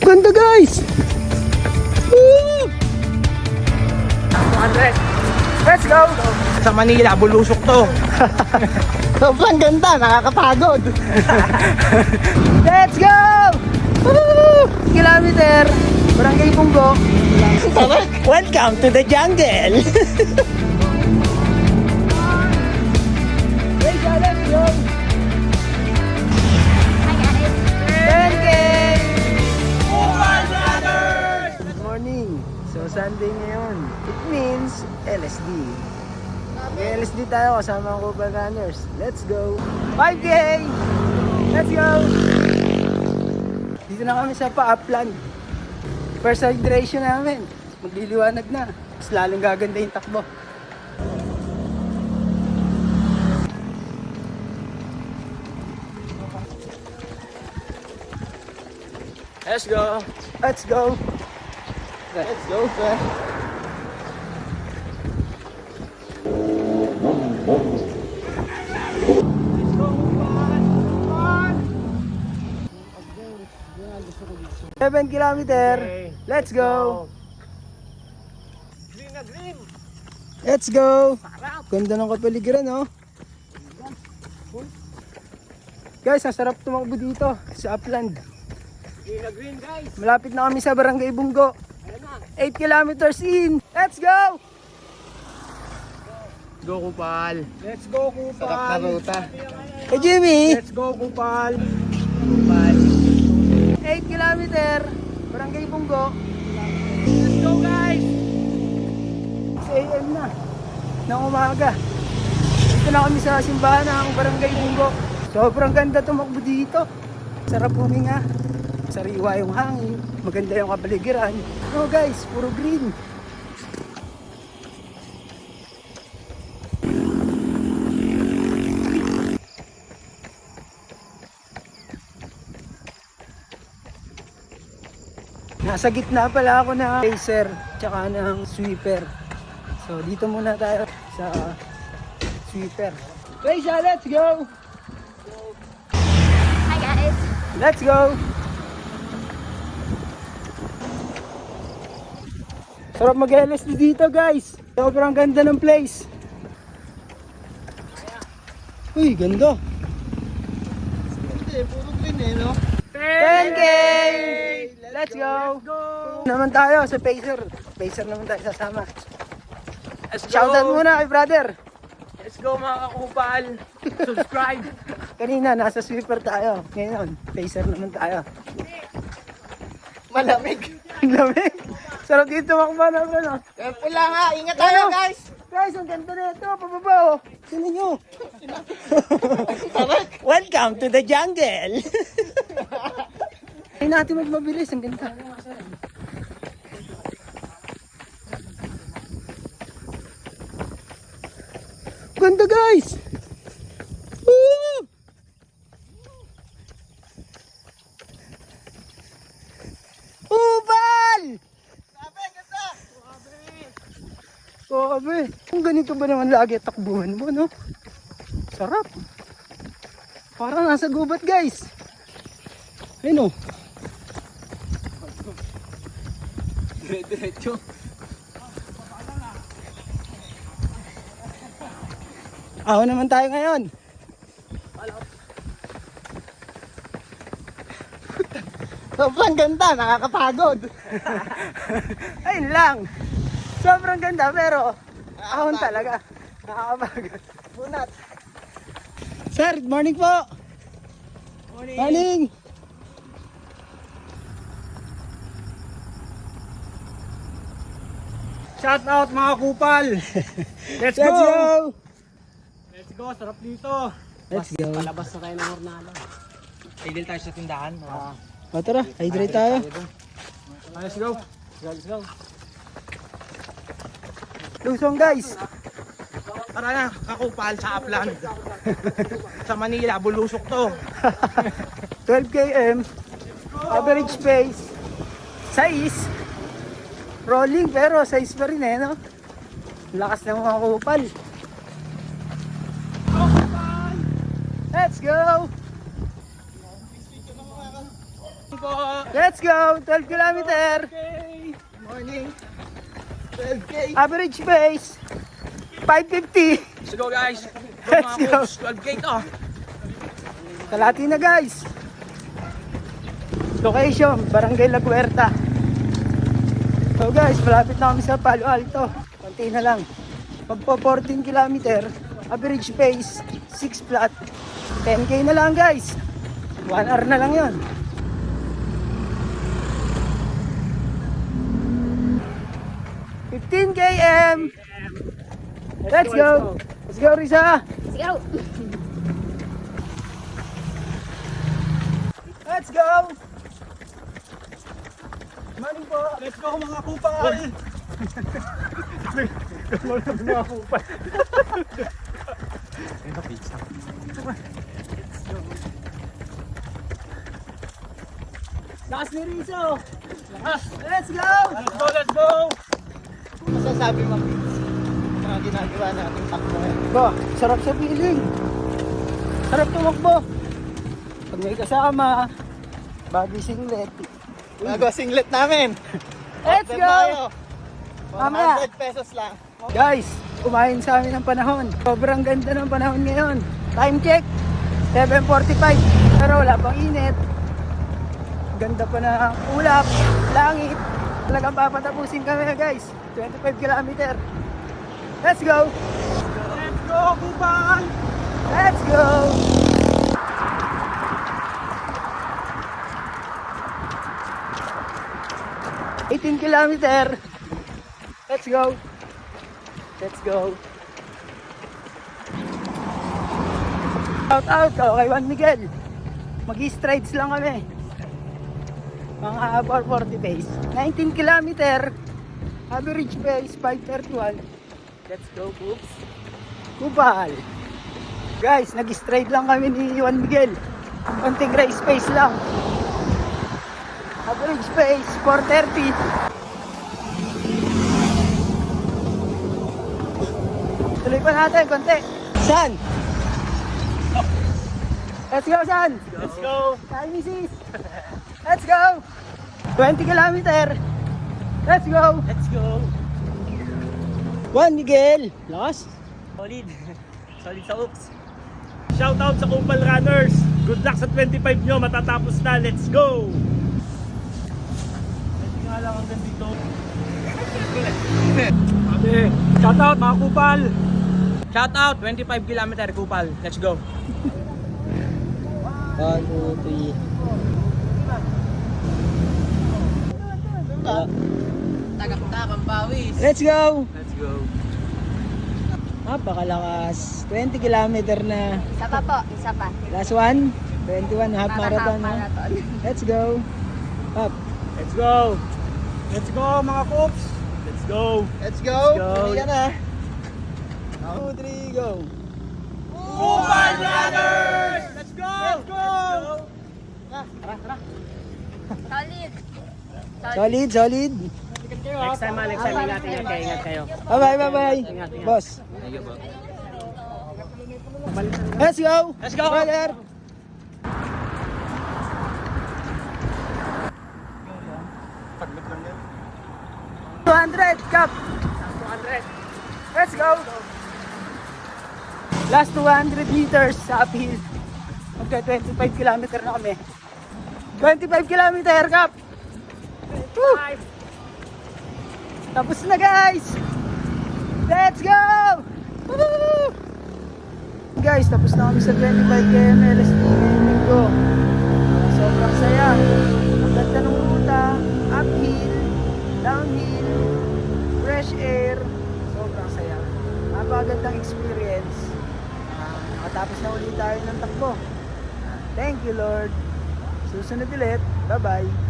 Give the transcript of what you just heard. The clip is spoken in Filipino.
Ganda guys! Woo! 200. Let's go! Sa Manila, bulusok to. Sobrang ganda, nakakapagod. Let's go! Woo! Kilometer, Barangay Bungo. Welcome to the jungle. Let's go! 10K! Good morning! So Sunday ngayon. It means LSD. LSD tayo kasama ang Cobra Runners. Let's go! 5K! Let's go! Dito na kami sa pa-upland. First hydration namin. Magliliwanag na. Mas lalong gaganda yung takbo. Let's go! Let's go! Let's go, sir! Let's go, come on! 7 kilometer. Let's go! Green na green. Let's go! Ganda ng kapaligiran, oh. Guys, ang sarap tumakbo dito sa upland. Green na green guys. Malapit na kami sa Barangay Bungo. 8 kilometers in. Let's go! Go Kupal. Let's go, Kupal. Sarap na ruta. Hey, Jimmy! Let's go Kupal. Kupal. 8 kilometer, Barangay Bungo. Let's go guys. 6 AM na, ng umaga. Dito na kami sa simbahan ng Barangay Bungo. Sobrang ganda tumakbo dito. Sarap huminga. Sariwa yung hangin. Maganda yung kapaligiran. No guys, puro green. Nasa gitna pala ako ng racer tsaka ng sweeper. So dito muna tayo sa sweeper. Racer, let's go! Hi guys. Let's go! Sarap mag-LSD dito guys. Sobrang ganda ng place. Uy, ganda. Hindi, puro green eh no. 10K! Let's go! Naman tayo sa Pacer. Pacer naman tayo sasama. Shoutout muna kay brother. Let's go mga kakupal. Subscribe. Kanina nasa sweeper tayo. Ngayon, Pacer naman tayo. Malamig. Ang lamig. Sarap dito makba na ano. Careful lang ha. Ingat tayo guys. Guys, ang ganda na ito. Pababa oh. Sino nyo? Welcome to the jungle. Ay natin magmabilis. Ang ganda. Ganda guys. Woo! Ubal! Grabe. Kung ganito ba naman lagi takbuhan mo, no? Sarap. Parang nasa gubat, guys. Ayun, oh. Diretso. Ako naman tayo ngayon. Sobrang ganda, nakakapagod. Ayun lang. Sobrang ganda pero ahon talaga. Nakakapagod. Bunat. Sir, good morning po. Morning. Shout out mga kupal. Let's Let's go. Let's go. Sarap dito. Let's go. Palabas na tayo ng Hornalo. Idil tayo sa tindahan. O tara, hydrate tayo. Let's go. Let's go. Lusong guys. Tara na, kakupal sa upland. Sa Manila, bulusok to. 12 km. Average pace. Size. Rolling pero size pa rin eh, no? Lakas ng mga kupal. Let's go! po. Let's go! 12 kilometer! Okay. Morning. 12K. Average pace, 550. Let's go guys. Let's go. 12K to. Kalati na guys. Location, Barangay La Huerta. So guys, malapit na kami sa Palo Alto. Konti na lang. Pagpo 14 kilometer, average pace, 6 flat. 10K na lang guys. 1 hour na lang yon. km. Let's go. Let's go, Risa. Let's go! Let's go. Morning po. Let's go mga kupal. Mga kupal. Ito pizza. Lakas ni Rizo. Lakas. Let's go. Let's go, let's go. Masasabi mo, mga ginagawa natin takbo. Ba, sarap sa feeling. Sarap tumakbo. Pag may kasama, bago singlet. Bago singlet namin. Let's Order go! tayo. Mamaya. 100 pesos lang. Guys, kumain sa amin ng panahon. Sobrang ganda ng panahon ngayon. Time check, 7:45. Pero wala pang init. Ganda pa ng ulap, langit. Talagang papatapusin kami guys. 25 kilometer. Let's go! Let's go kupal. Let's go! $18 kilometer. Let's go. Let's go. Shout out kay Juan Miguel. Mag-strides lang kami. Mga 440 pace. 19 kilometer. Average pace 531. Let's go, Coops. Kupal. Guys, nag-stride lang kami ni Juan Miguel. Konting race pace lang. Average pace 430. Tuloy pa natin konti. San? Let's go, San. Let's go. Hi, Mrs. Let's go. 20 kilometer. Let's go. Let's go. Juan Miguel. Lakas. Solid. Solid sa oops. Shout out sa Kupal Runners. Good luck sa 25 nyo. Matatapos na. Let's go. Hindi nga lang hanggang dito. Shout out mga Kupal. Shout out 25 kilometer Kupal. Let's go. 1, 2, 3. Tagak-takang bawis. Let's go. Let's go. Napakalakas. 20 kilometer na. Isa pa po, isa pa. Last one. 21 half marathon. Half Ha? marathon. Let's go. Up. Let's go. Let's go mga Kups. Let's go. Let's go. Let's go. Hindi ka na. 2, 3, go. Kupal Runners! Let's go! Let's go! Solid. Solid, solid. Next time, ingat kayo. Bye-bye, bye-bye. Boss. Let's go. Let's go. Brother. Paglit lang yan. 200, Cap. 200. Let's go. Last 200 meters sa uphill. Magka 25 kilometer na kami. 25 kilometer, Cap. Woo! Tapos na guys. Let's go. Woo! Guys, tapos na kami sa 25 km LSD ngayong linggo. Sobrang saya. Ang ganda ng ruta, uphill, downhill, fresh air. Sobrang saya. Napakagandang experience. Nakatapos na ulit tayo ng takbo. Thank you, Lord. Susunod ulit. Bye-bye.